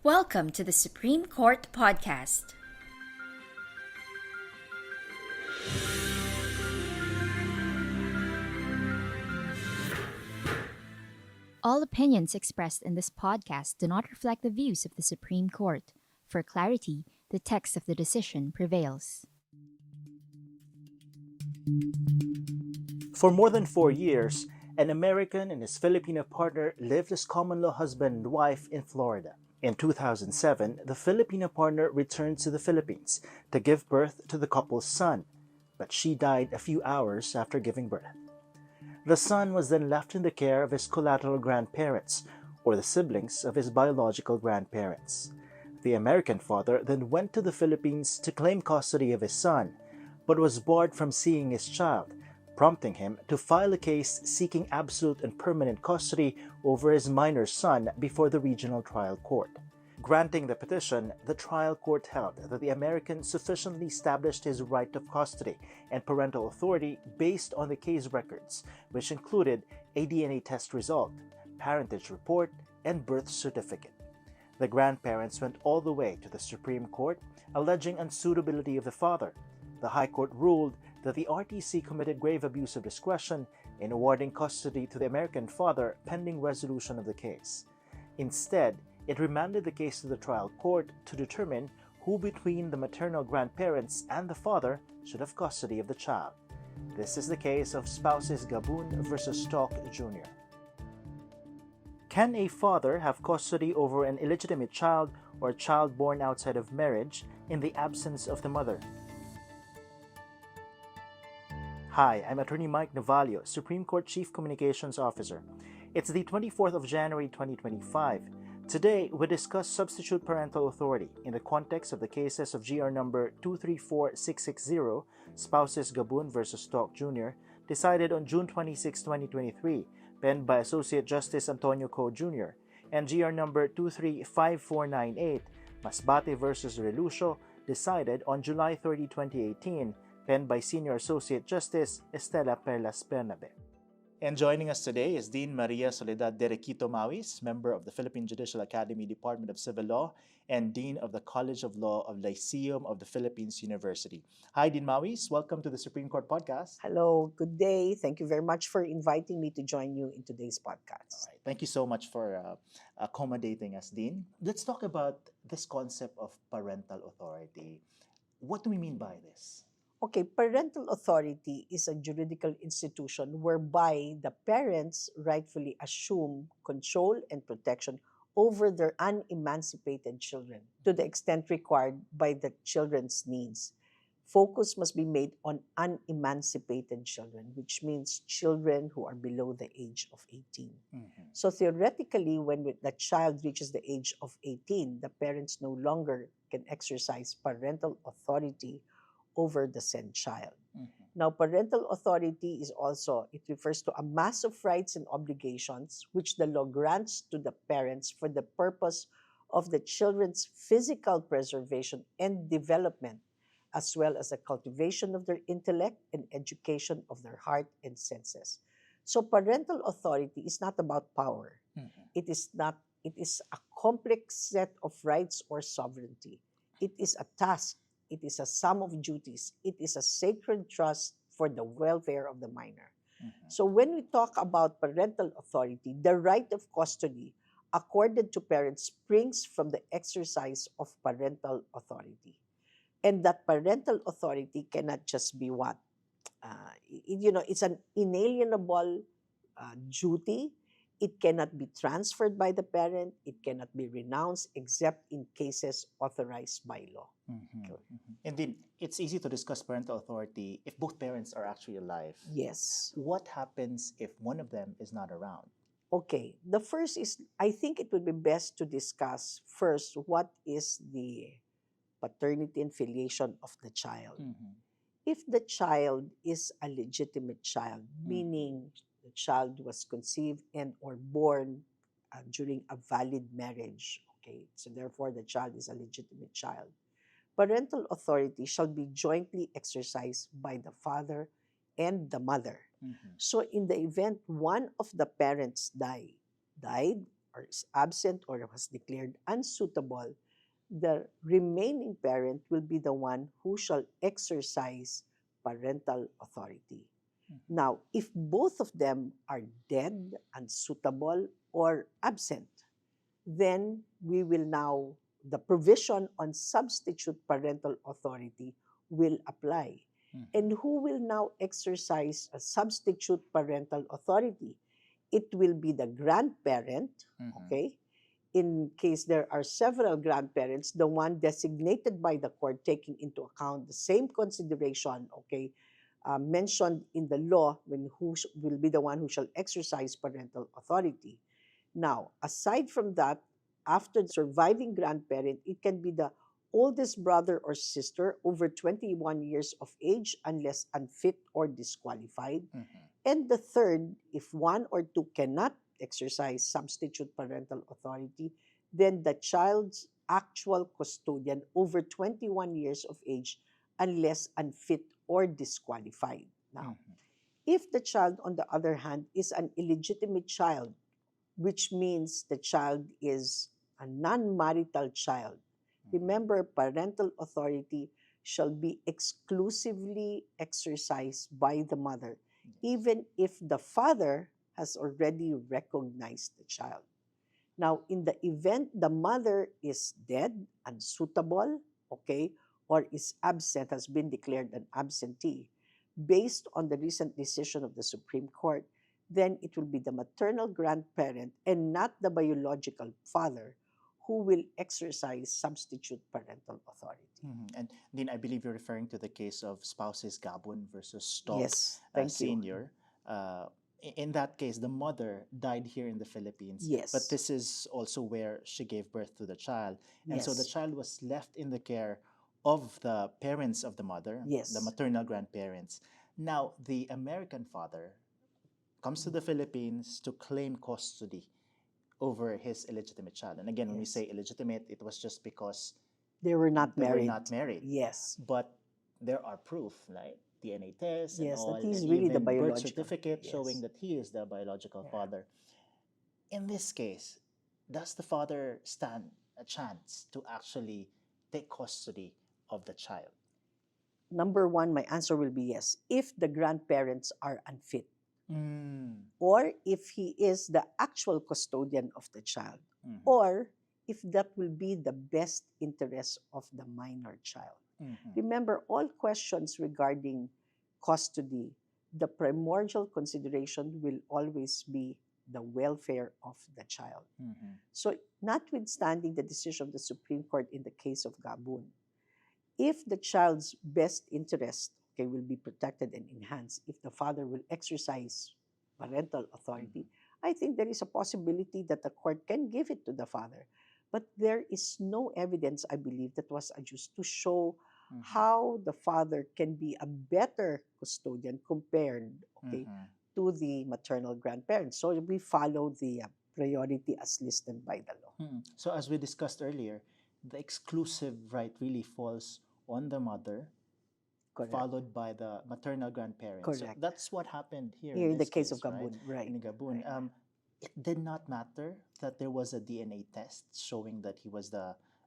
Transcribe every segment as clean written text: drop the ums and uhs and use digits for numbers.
Welcome to the Supreme Court Podcast. All opinions expressed in this podcast do not reflect the views of the Supreme Court. For clarity, the text of the decision prevails. For more than 4 years, an American and his Filipino partner lived as common-law husband and wife in Florida. In 2007, the Filipino partner returned to the Philippines to give birth to the couple's son, but she died a few hours after giving birth. The son was then left in the care of his collateral grandparents, or the siblings of his biological grandparents. The American father then went to the Philippines to claim custody of his son, but was barred from seeing his child, prompting him to file a case seeking absolute and permanent custody over his minor son before the regional trial court. Granting the petition, the trial court held that the American sufficiently established his right of custody and parental authority based on the case records, which included a DNA test result, parentage report, and birth certificate. The grandparents went all the way to the Supreme Court, alleging unsuitability of the father. The High Court ruled that the RTC committed grave abuse of discretion in awarding custody to the American father pending resolution of the case. Instead, it remanded the case to the trial court to determine who between the maternal grandparents and the father should have custody of the child. This is the case of spouses Gaboon versus Stalk Jr. Can a father have custody over an illegitimate child or a child born outside of marriage in the absence of the mother? Hi, I'm Attorney Mike Navallo, Supreme Court Chief Communications Officer. It's the 24th of January 2025. Today, we discuss substitute parental authority in the context of the cases of GR number 234660, spouses Gaboon versus Stalk Jr., decided on June 26, 2023, penned by Associate Justice Antonio Kho Jr., and GR number 235498, Masbate versus Relucio, decided on July 30, 2018, penned by Senior Associate Justice Estela Perlas-Bernabe. And joining us today is Dean Maria Soledad Deriquito-Mawis, member of the Philippine Judicial Academy Department of Civil Law and Dean of the College of Law of Lyceum of the Philippines University. Hi, Dean Mawis. Welcome to the Supreme Court Podcast. Hello, good day. Thank you very much for inviting me to join you in today's podcast. All right. Thank you so much for accommodating us, Dean. Let's talk about this concept of parental authority. What do we mean by this? Okay, parental authority is a juridical institution whereby the parents rightfully assume control and protection over their unemancipated children to the extent required by the children's needs. Focus must be made on unemancipated children, which means children who are below the age of 18. So theoretically, when the child reaches the age of 18, the parents no longer can exercise parental authority over the said child. Now, parental authority is also, it refers to a mass of rights and obligations which the law grants to the parents for the purpose of the children's physical preservation and development, as well as the cultivation of their intellect and education of their heart and senses. So parental authority is not about power. It is a complex set of rights or sovereignty. It is a task. It is a sum of duties. It is a sacred trust for the welfare of the minor. So when we talk about parental authority, the right of custody accorded to parents springs from the exercise of parental authority. And that parental authority cannot just be what? It's an inalienable duty. It cannot be transferred by the parent. It cannot be renounced except in cases authorized by law. Indeed, it's easy to discuss parental authority if both parents are actually alive. Yes. What happens if one of them is not around? Okay. The first is, I think it would be best to discuss first what is the paternity and filiation of the child. If the child is a legitimate child, meaning the child was conceived and or born during a valid marriage, okay, so therefore the child is a legitimate child, parental authority shall be jointly exercised by the father and the mother. So in the event one of the parents died, or is absent or was declared unsuitable, the remaining parent will be the one who shall exercise parental authority. Now, if both of them are dead, unsuitable, or absent, then we will now, the provision on substitute parental authority will apply. And who will now exercise a substitute parental authority? It will be the grandparent, okay? In case there are several grandparents, the one designated by the court taking into account the same consideration, okay, mentioned in the law when will be the one who shall exercise parental authority. Now, aside from that, after the surviving grandparent, it can be the oldest brother or sister over 21 years of age unless unfit or disqualified. And the third, if one or two cannot exercise substitute parental authority, then the child's actual custodian over 21 years of age unless unfit or disqualified. Now, if the child, on the other hand, is an illegitimate child, which means the child is a non-marital child, remember, parental authority shall be exclusively exercised by the mother, even if the father has already recognized the child. Now, in the event the mother is dead, unsuitable, okay, or is absent, has been declared an absentee, based on the recent decision of the Supreme Court, then it will be the maternal grandparent and not the biological father who will exercise substitute parental authority. And Dean, I believe you're referring to the case of spouses Gabun versus Stolk Yes, thank you. Senior. In that case, the mother died here in the Philippines. Yes. But this is also where she gave birth to the child. And so the Yes. child was left in the care of the parents of the mother, Yes. the maternal grandparents. Now, the American father comes to the Philippines to claim custody over his illegitimate child. And again, when we Yes. say illegitimate, it was just because They were not they married. were not married. Yes. But there are proof, like DNA tests and Yes, that all, he's and really the even birth biological. certificate Yes. showing that he is the biological Yeah. father. In this case, does the father stand a chance to actually take custody of the child? Number one, my answer will be yes, if the grandparents are unfit, Mm. or if he is the actual custodian of the child, Mhm. or if that will be the best interest of the minor child. Mhm. Remember, all questions regarding custody, the primordial consideration will always be the welfare of the child. Mhm. So, notwithstanding the decision of the Supreme Court in the case of Gaboon, if the child's best interest, okay, will be protected and enhanced, if the father will exercise parental authority, I think there is a possibility that the court can give it to the father. But there is no evidence, I believe, that was adduced to show Mhm. how the father can be a better custodian compared, okay, Mhm. to the maternal grandparents. So we follow the priority as listed by the law. Mhm. So as we discussed earlier, the exclusive right really falls on the mother, Correct. followed by the maternal grandparents. So Correct. that's what happened here Here in in the this case of case, right? Gaboon, right? In Gabun. Right. It did not matter that there was a DNA test showing that he was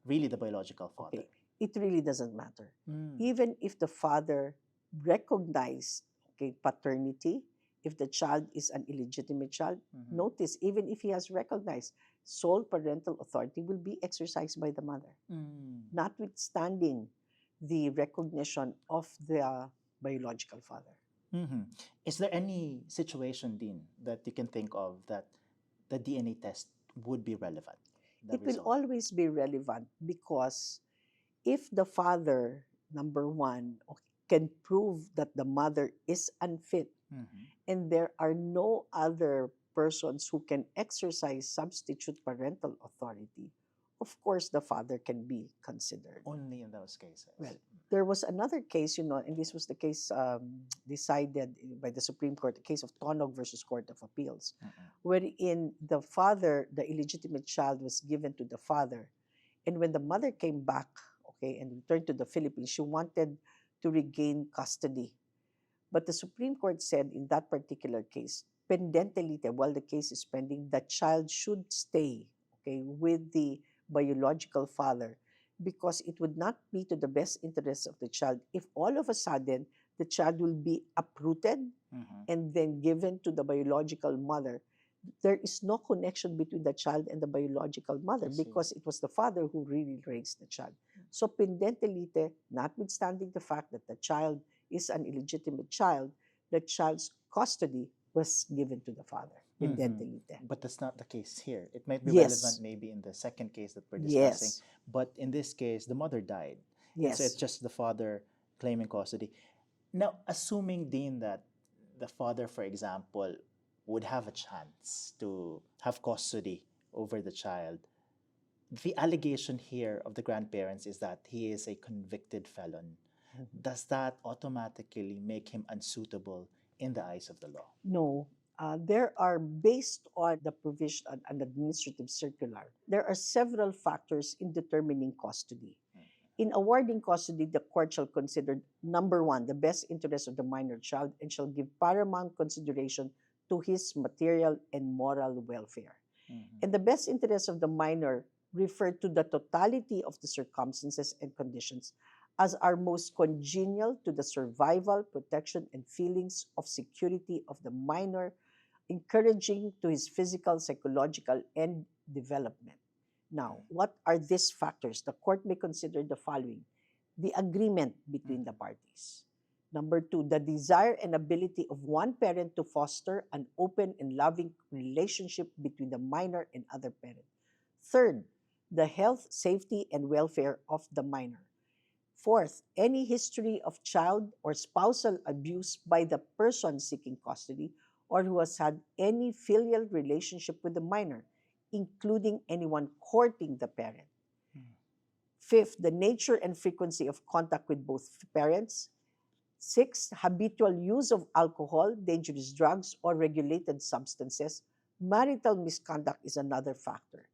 really the biological father. Okay, it really doesn't matter. Mm. Even if the father recognized, okay, paternity, if the child is an illegitimate child, Mhm. notice, even if he has recognized, sole parental authority will be exercised by the mother, Mm. notwithstanding the recognition of the biological father. Mhm. Is there any situation, Dean, that you can think of that the DNA test would be relevant? The It will result? always be relevant because if the father, number one, can prove that the mother is unfit, Mhm. and there are no other persons who can exercise substitute parental authority, of course the father can be considered. Only in those cases. Well, there was another case, and this was the case decided by the Supreme Court, the case of Tonog versus Court of Appeals, Mhm. wherein the father, the illegitimate child, was given to the father. And when the mother came back, okay, and returned to the Philippines, she wanted to regain custody. But the Supreme Court said in that particular case, pendentalite, while the case is pending, the child should stay, okay, with the biological father, because it would not be to the best interest of the child if all of a sudden the child will be uprooted Mhm. and then given to the biological mother. There is no connection between the child and the biological mother I see. because it was the father who really raised the child. So pendentalite, notwithstanding the fact that the child is an illegitimate child, the child's custody was given to the father. Mhm. Pendentalite. But that's not the case here. It might be relevant Yes. maybe in the second case that we're discussing, Yes. but in this case, the mother died. And so it's Yes. just the father claiming custody. Now, assuming, Dean, that the father, for example, would have a chance to have custody over the child, the allegation here of the grandparents is that he is a convicted felon. Does that automatically make him unsuitable in the eyes of the law? No. There are, based on the provision on an administrative circular, there are several factors in determining custody. In awarding custody, the court shall consider, number one, the best interest of the minor child and shall give paramount consideration to his material and moral welfare. Mhm. And the best interest of the minor refer to the totality of the circumstances and conditions as are most congenial to the survival, protection, and feelings of security of the minor, encouraging to his physical, psychological, and development. Now, what are these factors? The court may consider the following: the agreement between the parties. Number two, the desire and ability of one parent to foster an open and loving relationship between the minor and other parent. Third, the health, safety, and welfare of the minor. Fourth, any history of child or spousal abuse by the person seeking custody or who has had any filial relationship with the minor, including anyone courting the parent. Fifth, the nature and frequency of contact with both parents. Sixth, habitual use of alcohol, dangerous drugs, or regulated substances. Marital misconduct is another factor.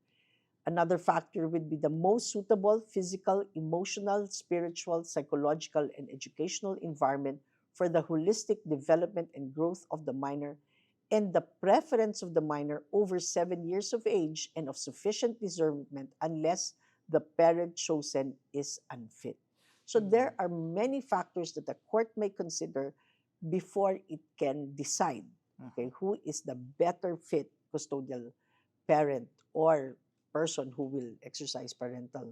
Another factor would be the most suitable physical, emotional, spiritual, psychological, and educational environment for the holistic development and growth of the minor, and the preference of the minor over 7 years of age and of sufficient discernment unless the parent chosen is unfit. So there are many factors that the court may consider before it can decide, okay, who is the better fit custodial parent or person who will exercise parental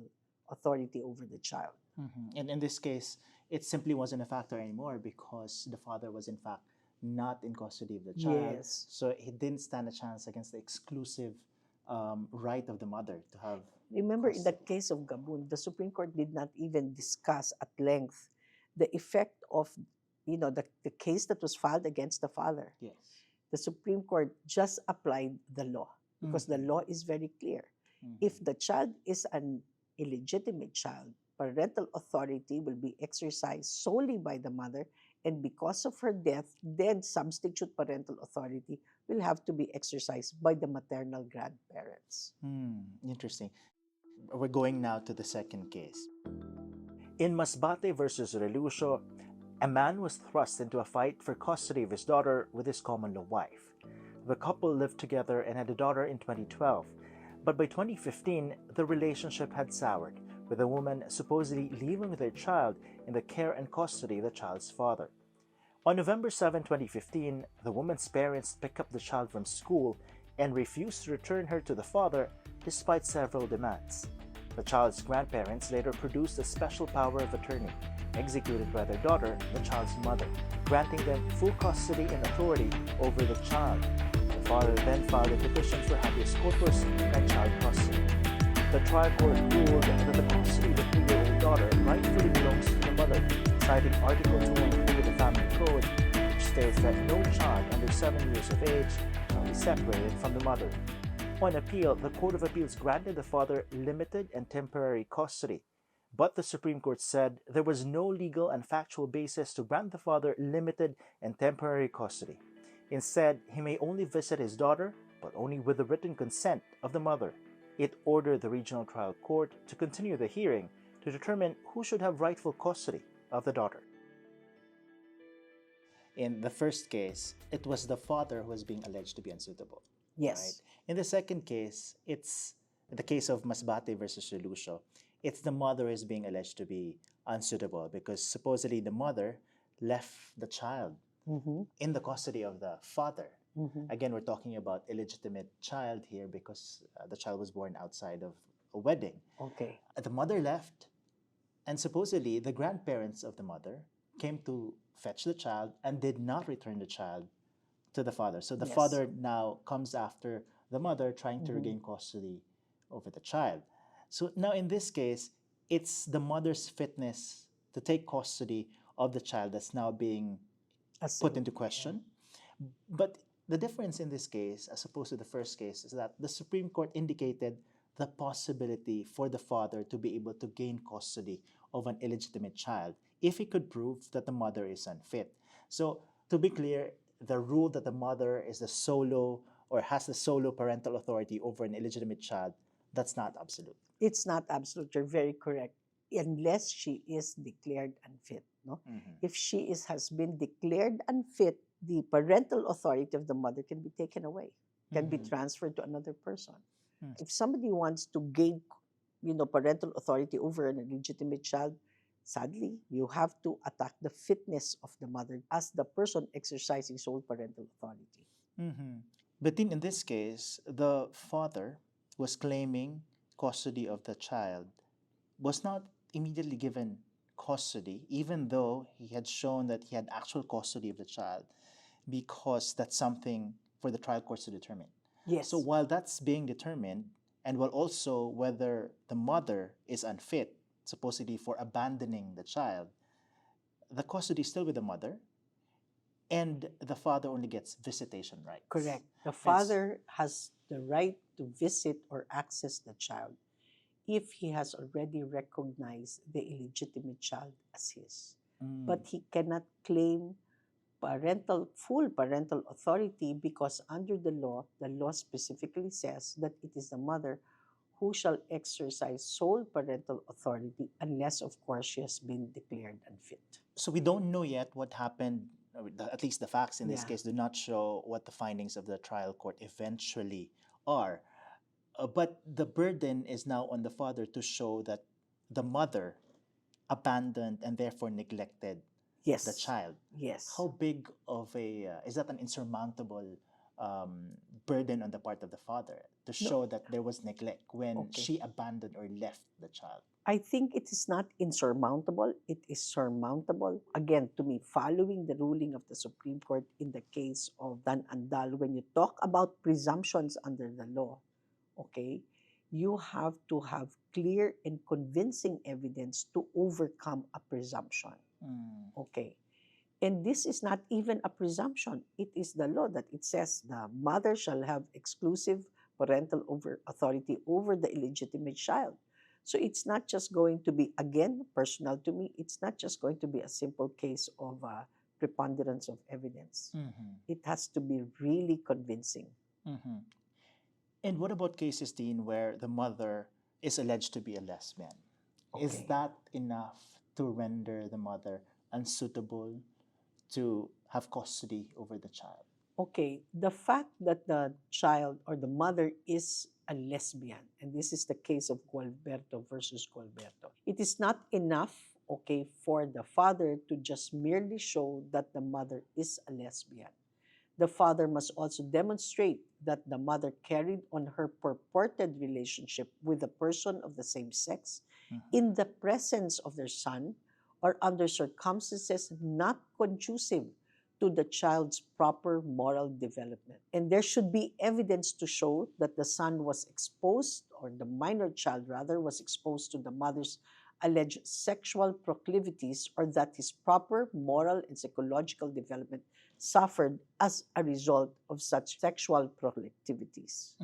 authority over the child. Mhm. And in this case, it simply wasn't a factor anymore because the father was, in fact, not in custody of the child. Yes. So he didn't stand a chance against the exclusive right of the mother to have. Remember, in the case of Gabun, the Supreme Court did not even discuss at length the effect of, the case that was filed against the father. Yes. The Supreme Court just applied the law because the law is very clear. If the child is an illegitimate child, parental authority will be exercised solely by the mother, and because of her death, then substitute parental authority will have to be exercised by the maternal grandparents. Interesting. We're going now to the second case. In Masbate versus Relucio, a man was thrust into a fight for custody of his daughter with his common-law wife. The couple lived together and had a daughter in 2012, but by 2015, the relationship had soured, with the woman supposedly leaving with their child in the care and custody of the child's father. On November 7, 2015, the woman's parents picked up the child from school and refused to return her to the father despite several demands. The child's grandparents later produced a special power of attorney, executed by their daughter, the child's mother, granting them full custody and authority over the child. The father then filed a petition for habeas corpus and child custody. The trial court ruled that the custody of the 3-year-old daughter rightfully belongs to the mother, citing Article 213 of the Family Code, which states that no child under 7 years of age shall be separated from the mother. On appeal, the Court of Appeals granted the father limited and temporary custody, but the Supreme Court said there was no legal and factual basis to grant the father limited and temporary custody. Instead, he may only visit his daughter, but only with the written consent of the mother. It ordered the regional trial court to continue the hearing to determine who should have rightful custody of the daughter. in the first case, it was the father who was being alleged to be unsuitable. Yes. Right? In the second case, it's the case of Masbate versus Relucio. It's the mother who is being alleged to be unsuitable because supposedly the mother left the child in the custody of the father. Again, we're talking about illegitimate child here because the child was born outside of a wedding. Okay. The mother left, and supposedly the grandparents of the mother came to fetch the child and did not return the child to the father. So the Yes. father now comes after the mother trying to regain custody over the child. So now in this case, it's the mother's fitness to take custody of the child that's now being put into question. But the difference in this case, as opposed to the first case, is that the Supreme Court indicated the possibility for the father to be able to gain custody of an illegitimate child if he could prove that the mother is unfit. So, to be clear, the rule that the mother is the solo or has the solo parental authority over an illegitimate child, that's not absolute. It's not absolute. You're very correct. Unless she is declared unfit. No? If she has been declared unfit, the parental authority of the mother can be taken away, can be transferred to another person. If somebody wants to gain, parental authority over an illegitimate child, sadly, you have to attack the fitness of the mother as the person exercising sole parental authority. But in this case, the father was claiming custody of the child, was not immediately given custody, even though he had shown that he had actual custody of the child, because that's something for the trial courts to determine. Yes. So while that's being determined, and while also whether the mother is unfit, supposedly for abandoning the child, the custody is still with the mother, and the father only gets visitation rights. Correct. The father has the right to visit or access the child if he has already recognized the illegitimate child as his. But he cannot claim full parental authority because under the law specifically says that it is the mother who shall exercise sole parental authority unless, of course, she has been declared unfit. So we don't know yet what happened, at least the facts in this Yeah. case do not show what the findings of the trial court eventually are. But the burden is now on the father to show that the mother abandoned and therefore neglected Yes. the child. Yes. How big of is that an insurmountable burden on the part of the father to show that there was neglect when she abandoned or left the child? I think it is not insurmountable. It is surmountable. Again, to me, following the ruling of the Supreme Court in the case of Dan Andal, when you talk about presumptions under the law, you have to have clear and convincing evidence to overcome a presumption. And this is not even a presumption. It is the law that it says the mother shall have exclusive parental authority over the illegitimate child. So it's not just going to be, again, personal to me, it's not just going to be a simple case of preponderance of evidence. It has to be really convincing. And what about cases, Dean, where the mother is alleged to be a lesbian? Is that enough to render the mother unsuitable to have custody over the child? The fact that the child or the mother is a lesbian, and this is the case of Gualberto versus Gualberto, it is not enough, for the father to just merely show that the mother is a lesbian. The father must also demonstrate that the mother carried on her purported relationship with a person of the same sex in the presence of their son or under circumstances not conducive to the child's proper moral development. And there should be evidence to show that the son was exposed, or the minor child rather, was exposed to the mother's alleged sexual proclivities, or that his proper moral and psychological development suffered as a result of such sexual proclivities.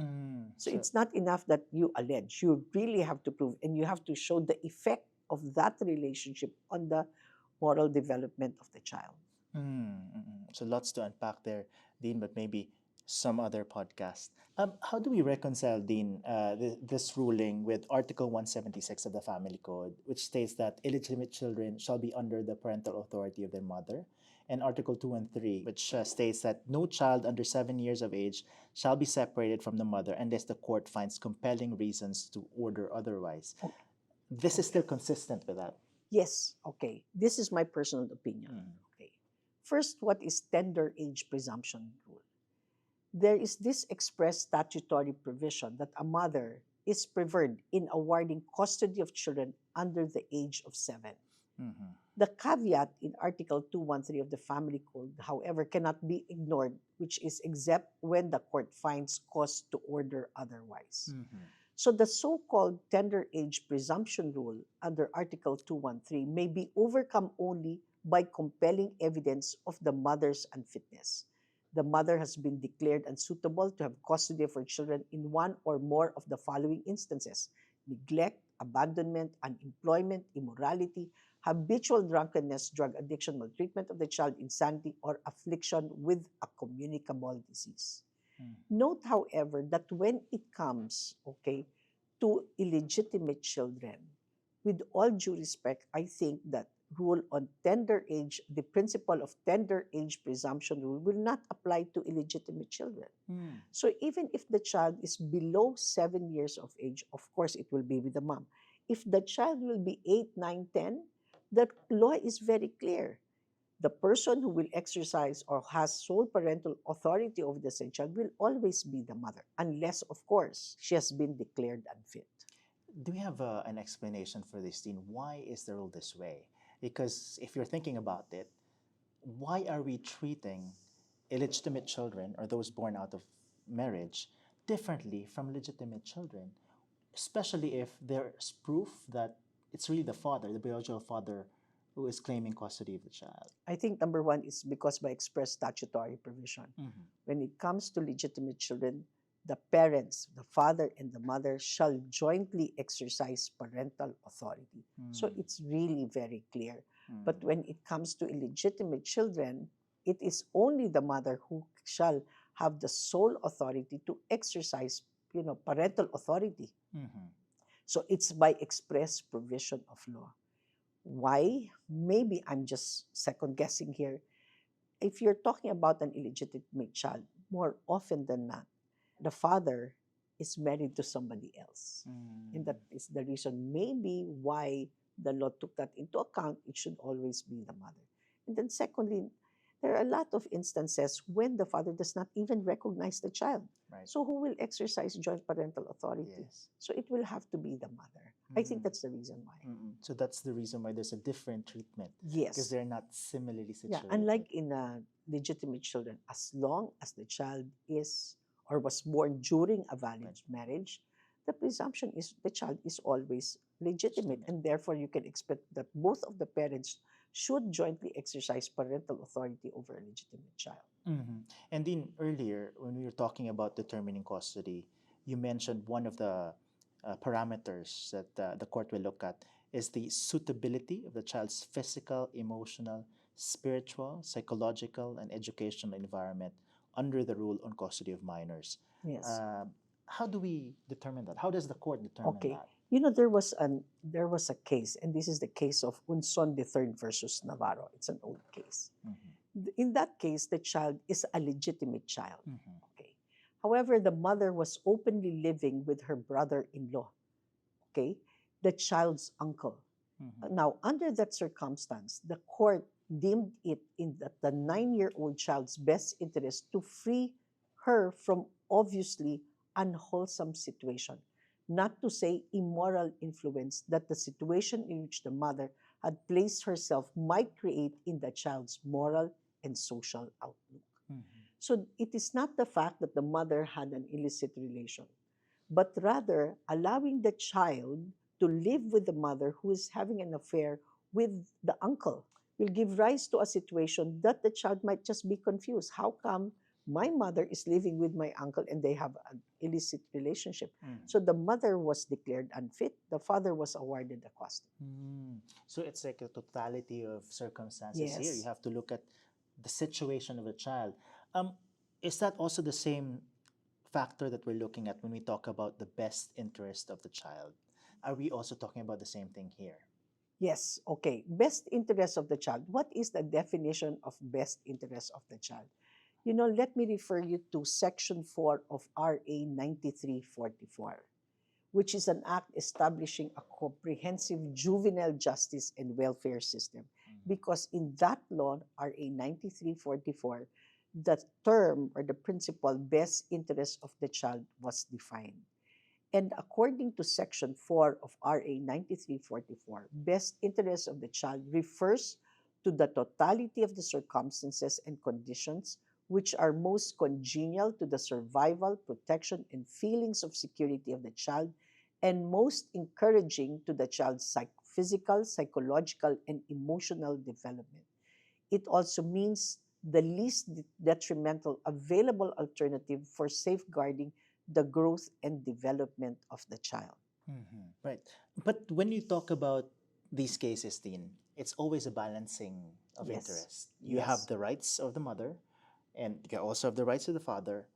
So it's not enough that you allege. You really have to prove, and you have to show the effect of that relationship on the moral development of the child. So lots to unpack there, Dean, but maybe some other podcast. How do we reconcile, Dean, this ruling with Article 176 of the Family Code, which states that illegitimate children shall be under the parental authority of their mother, and Article 2 and 3, which states that no child under 7 years of age shall be separated from the mother unless the court finds compelling reasons to order otherwise. Okay. This is still consistent with that. Yes, okay. This is my personal opinion. Okay. First, what is tender age presumption rule? There is this express statutory provision that a mother is preferred in awarding custody of children under the age of 7. The caveat in Article 213 of the Family Code, however, cannot be ignored, which is except when the court finds cause to order otherwise. So the so-called tender age presumption rule under Article 213 may be overcome only by compelling evidence of the mother's unfitness. The mother has been declared unsuitable to have custody of her children in one or more of the following instances: neglect, abandonment, unemployment, immorality, habitual drunkenness, drug addiction, maltreatment of the child, insanity, or affliction with a communicable disease. Note, however, that when it comes, okay, to illegitimate children, with all due respect, I think that rule on tender age, the principle of tender age presumption rule will not apply to illegitimate children. So even if the child is below 7 years of age, of course it will be with the mom. If the child will be 8, 9, 10, the law is very clear. The person who will exercise or has sole parental authority over the said child will always be the mother, unless, of course, she has been declared unfit. Do we have an explanation for this, Dean? Why is the rule this way? Because if you're thinking about it, why are we treating illegitimate children or those born out of marriage differently from legitimate children, especially if there's proof that it's really the father, the biological father, who is claiming custody of the child? I think number one is because by express statutory provision. When it comes to legitimate children, the parents, the father and the mother, shall jointly exercise parental authority. So it's really very clear. But when it comes to illegitimate children, it is only the mother who shall have the sole authority to exercise, parental authority. So it's by express provision of law. Why? Maybe I'm just second guessing here. If you're talking about an illegitimate child, more often than not, the father is married to somebody else. And that is the reason maybe why the law took that into account. It should always be the mother. And then secondly, there are a lot of instances when the father does not even recognize the child. Right. So who will exercise joint parental authority? Yes. So it will have to be the mother. I think that's the reason why. So that's the reason why there's a different treatment. Yes. Because they're not similarly situated. Yeah, unlike in legitimate children, as long as the child is or was born during a valid marriage, the presumption is the child is always legitimate, and therefore you can expect that both of the parents should jointly exercise parental authority over a legitimate child. And then earlier, when we were talking about determining custody, you mentioned one of the parameters that the court will look at is the suitability of the child's physical, emotional, spiritual, psychological, and educational environment under the rule on custody of minors. Yes. How do we determine that? How does the court determine that? There was a case, and this is the case of Unson III versus Navarro. It's an old case. In that case, the child is a legitimate child. Okay. However, the mother was openly living with her brother-in-law. Okay, the child's uncle. Now, under that circumstance, the court deemed it in the 9-year-old child's best interest to free her from obviously unwholesome situation, not to say immoral influence that the situation in which the mother had placed herself might create in the child's moral and social outlook. So it is not the fact that the mother had an illicit relation, but rather allowing the child to live with the mother who is having an affair with the uncle will give rise to a situation that the child might just be confused. How come my mother is living with my uncle and they have an illicit relationship? So the mother was declared unfit. The father was awarded the custody. So it's like a totality of circumstances here. Yes. You have to look at the situation of the child. Is that also the same factor that we're looking at when we talk about the best interest of the child? Are we also talking about the same thing here? Yes, okay. Best interest of the child. What is the definition of best interest of the child? Let me refer you to Section 4 of RA 9344, which is an act establishing a comprehensive juvenile justice and welfare system. Because in that law, RA 9344, the term or the principle best interest of the child was defined. And according to Section 4 of RA 9344, best interest of the child refers to the totality of the circumstances and conditions which are most congenial to the survival, protection, and feelings of security of the child, and most encouraging to the child's physical, psychological, and emotional development. It also means the least detrimental available alternative for safeguarding the growth and development of the child. Right. But when you talk about these cases, Dean, it's always a balancing of Yes. interest. You have the rights of the mother, and you also have the rights of the father,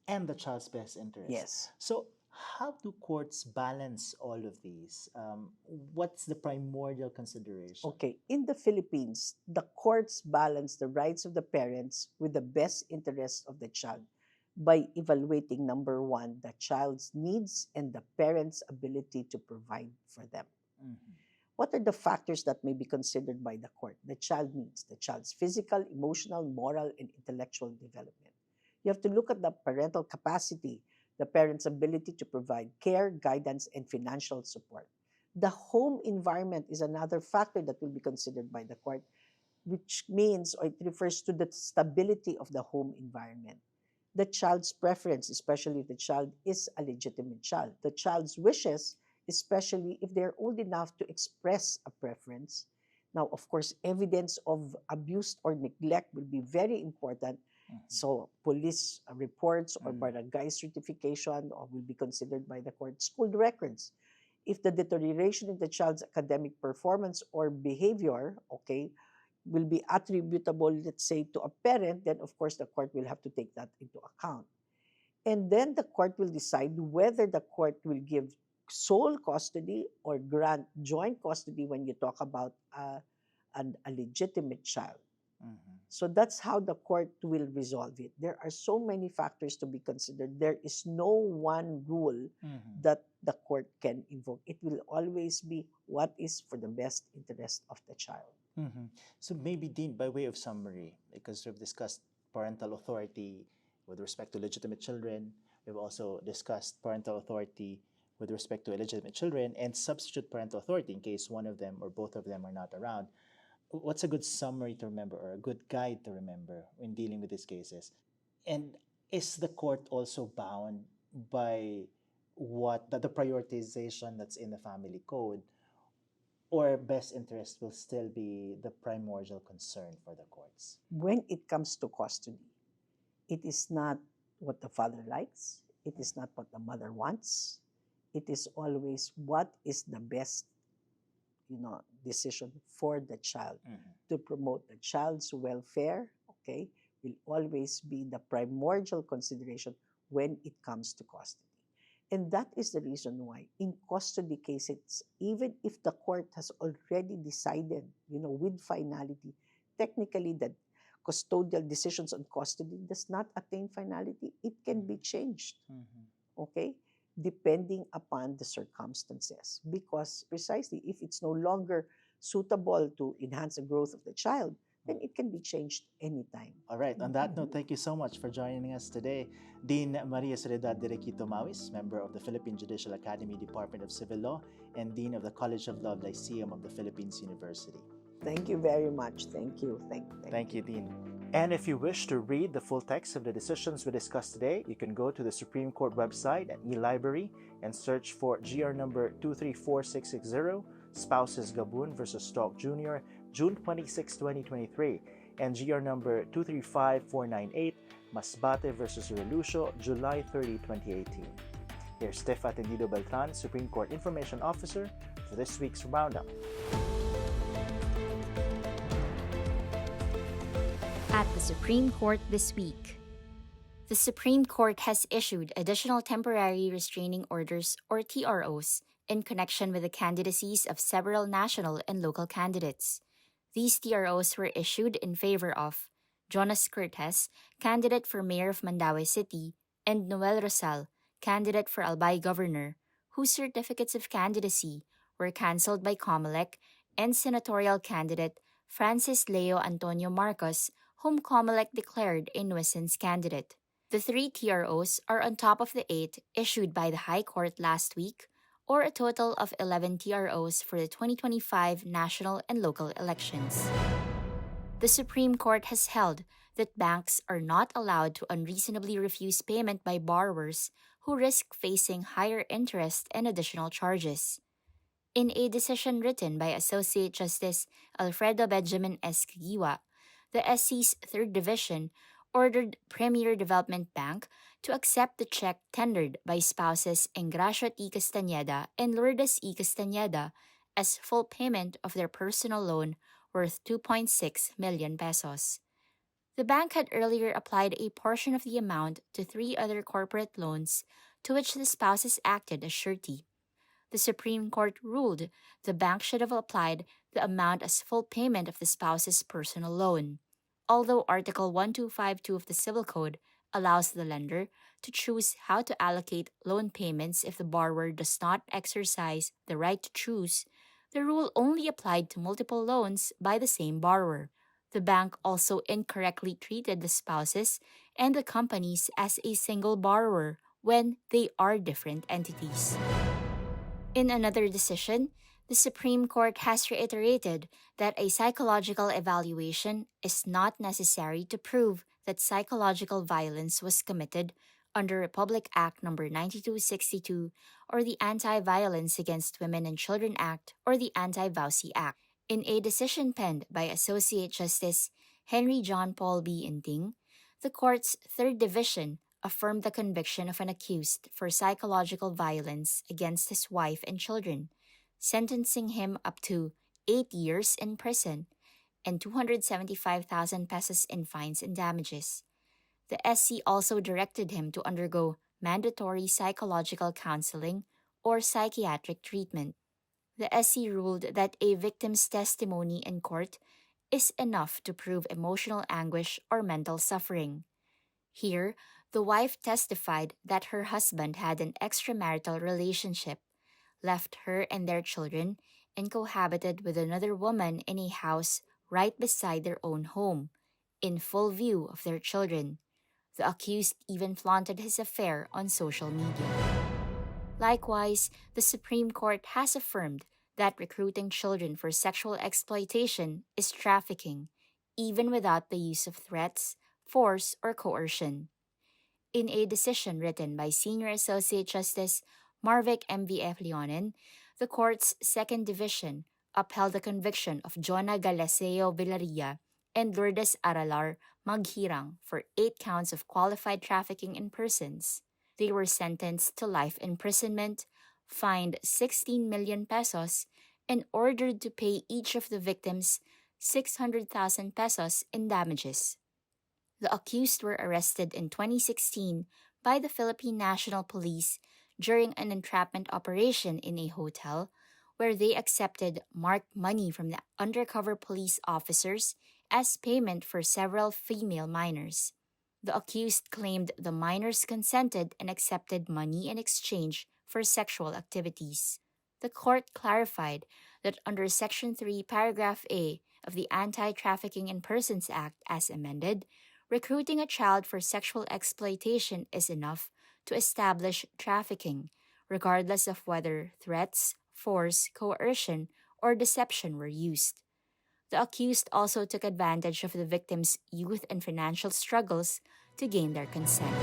and the child's best interest. Yes. So, how do courts balance all of these? What's the primordial consideration? Okay, in the Philippines, the courts balance the rights of the parents with the best interests of the child by evaluating number one, the child's needs and the parent's ability to provide for them. What are the factors that may be considered by the court? The child needs, the child's physical, emotional, moral, and intellectual development. You have to look at the parental capacity, the parent's ability to provide care, guidance, and financial support. The home environment is another factor that will be considered by the court, which means, or it refers to the stability of the home environment. The child's preference, especially if the child is a legitimate child. The child's wishes, especially if they're old enough to express a preference. Now, of course, evidence of abuse or neglect will be very important. So, police reports or barangay certification will be considered by the court. School records. If the deterioration in the child's academic performance or behavior, will be attributable, let's say, to a parent, then of course the court will have to take that into account. And then the court will decide whether the court will give sole custody or grant joint custody when you talk about a legitimate child. So that's how the court will resolve it. There are so many factors to be considered. There is no one rule that the court can invoke. It will always be what is for the best interest of the child. So maybe, Dean, by way of summary, because we've discussed parental authority with respect to legitimate children, we've also discussed parental authority with respect to illegitimate children and substitute parental authority in case one of them or both of them are not around. What's a good summary to remember or a good guide to remember when dealing with these cases? And is the court also bound by the prioritization that's in the family code, or best interest will still be the primordial concern for the courts? When it comes to custody, it is not what the father likes. It is not what the mother wants. It is always what is the best decision for the child. To promote the child's welfare, will always be the primordial consideration when it comes to custody. And that is the reason why in custody cases, even if the court has already decided, with finality, technically the custodial decisions on custody does not attain finality, it can be changed, depending upon the circumstances. Because precisely if it's no longer suitable to enhance the growth of the child, then it can be changed anytime. All right. On that note, thank you so much for joining us today. Dean Maria Soledad Deriquito-Mawis, member of the Philippine Judicial Academy Department of Civil Law and Dean of the College of Law Lyceum of the Philippines University. Thank you very much. Thank you. Thank you, Dean. And if you wish to read the full text of the decisions we discussed today, you can go to the Supreme Court website at eLibrary and search for GR number 234660, Spouses Gaboon versus Stalk Jr., June 26, 2023, and GR number 235498, Masbate versus Relucio, July 30, 2018. Here's Steph Atendido Beltran, Supreme Court Information Officer, for this week's Roundup. At the Supreme Court this week. The Supreme Court has issued additional temporary restraining orders, or TROs, in connection with the candidacies of several national and local candidates. These TROs were issued in favor of Jonas Cortez, candidate for mayor of Mandaue City, and Noel Rosal, candidate for Albay governor, whose certificates of candidacy were cancelled by COMELEC, and senatorial candidate Francis Leo Antonio Marcos, whom COMELEC declared a nuisance candidate. The 3 TROs are on top of the 8 issued by the High Court last week, or a total of 11 TROs for the 2025 national and local elections. The Supreme Court has held that banks are not allowed to unreasonably refuse payment by borrowers who risk facing higher interest and additional charges. In a decision written by Associate Justice Alfredo Benjamin S. Caguiwa, the SC's 3rd Division ordered Premier Development Bank to accept the check tendered by spouses Engracio T. Castañeda and Lourdes E. Castañeda as full payment of their personal loan worth 2.6 million pesos. The bank had earlier applied a portion of the amount to 3 other corporate loans to which the spouses acted as surety. The Supreme Court ruled the bank should have applied the amount as full payment of the spouse's personal loan, although Article 1252 of the Civil Code allows the lender to choose how to allocate loan payments if the borrower does not exercise the right to choose. The rule only applied to multiple loans by the same borrower. The bank also incorrectly treated the spouses and the companies as a single borrower when they are different entities. In another decision, the Supreme Court has reiterated that a psychological evaluation is not necessary to prove that psychological violence was committed under Republic Act No. 9262 or the Anti-Violence Against Women and Children Act or the Anti-VAUSI Act. In a decision penned by Associate Justice Henry John Paul B. Inting, the court's 3rd Division affirmed the conviction of an accused for psychological violence against his wife and children, sentencing him up to 8 years in prison and 275,000 pesos in fines and damages. The SC also directed him to undergo mandatory psychological counseling or psychiatric treatment. The SC ruled that a victim's testimony in court is enough to prove emotional anguish or mental suffering. Here, the wife testified that her husband had an extramarital relationship, left her and their children, and cohabited with another woman in a house right beside their own home, in full view of their children. The accused even flaunted his affair on social media. Likewise, the Supreme Court has affirmed that recruiting children for sexual exploitation is trafficking, even without the use of threats, force, or coercion. In a decision written by Senior Associate Justice Marvic M.V.F. Leonen, the court's 2nd Division upheld the conviction of Jonah Galeseo Villarilla and Lourdes Aralar Maghirang for 8 counts of qualified trafficking in persons. They were sentenced to life imprisonment, fined 16 million pesos, and ordered to pay each of the victims 600,000 pesos in damages. The accused were arrested in 2016 by the Philippine National Police during an entrapment operation in a hotel where they accepted marked money from the undercover police officers as payment for several female minors. The accused claimed the minors consented and accepted money in exchange for sexual activities. The court clarified that under Section 3, Paragraph A of the Anti-Trafficking in Persons Act as amended, recruiting a child for sexual exploitation is enough to establish trafficking, regardless of whether threats, force, coercion, or deception were used. The accused also took advantage of the victim's youth and financial struggles to gain their consent.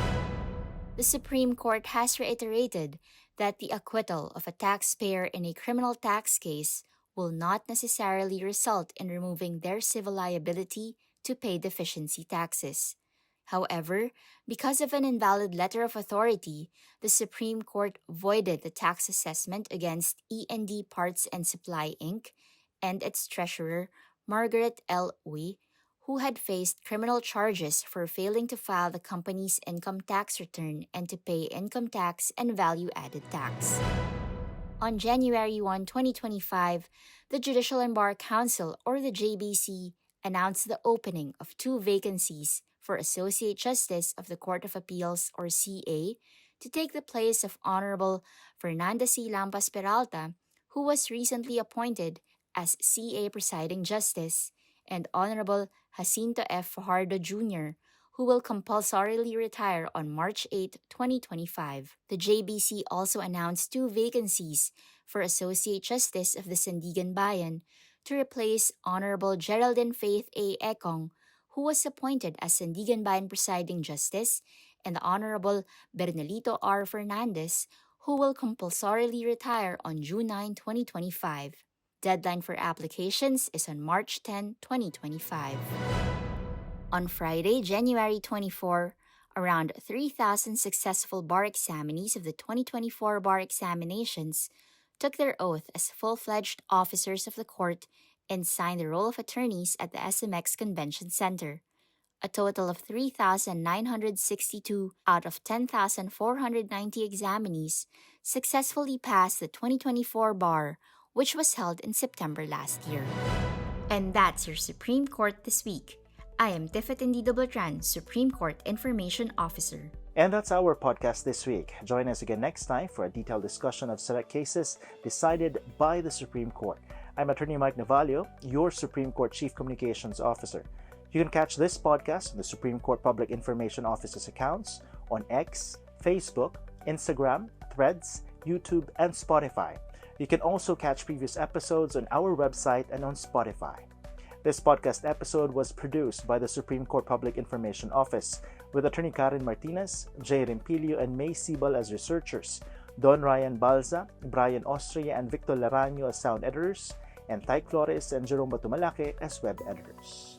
The Supreme Court has reiterated that the acquittal of a taxpayer in a criminal tax case will not necessarily result in removing their civil liability to pay deficiency taxes. However, because of an invalid letter of authority, the Supreme Court voided the tax assessment against E&D Parts and Supply Inc. and its treasurer, Margaret L. Uy, who had faced criminal charges for failing to file the company's income tax return and to pay income tax and value-added tax. On January 1, 2025, the Judicial and Bar Council, or the JBC, announced the opening of 2 vacancies for Associate Justice of the Court of Appeals, or CA, to take the place of Honorable Fernanda C. Lampas Peralta, who was recently appointed as CA Presiding Justice, and Honorable Jacinto F. Fajardo Jr., who will compulsorily retire on March 8, 2025. The JBC also announced 2 vacancies for Associate Justice of the Sandigan Bayan to replace Honorable Geraldine Faith A. Ekong, who was appointed as Sandigan Bayan Presiding Justice, and the Honorable Bernalito R. Fernandez, who will compulsorily retire on June 9, 2025. Deadline for applications is on March 10, 2025. On Friday, January 24, around 3,000 successful bar examinees of the 2024 bar examinations took their oath as full-fledged officers of the court and signed the roll of attorneys at the SMX Convention Center. A total of 3,962 out of 10,490 examinees successfully passed the 2024 bar, which was held in September last year. And that's your Supreme Court this week. I am Tiffany Beltran, Supreme Court Information Officer. And that's our podcast this week. Join us again next time for a detailed discussion of select cases decided by the Supreme Court. I'm Attorney Mike Navallo, your Supreme Court Chief Communications Officer. You can catch this podcast on the Supreme Court Public Information Office's accounts on X, Facebook, Instagram, Threads, YouTube, and Spotify. You can also catch previous episodes on our website and on Spotify. This podcast episode was produced by the Supreme Court Public Information Office with Attorney Karen Martinez, Jay Rempilio, and May Sibal as researchers, Don Ryan Balza, Brian Austria, and Victor Laranio as sound editors, and Ty Flores and Jerome Batumalake as web editors.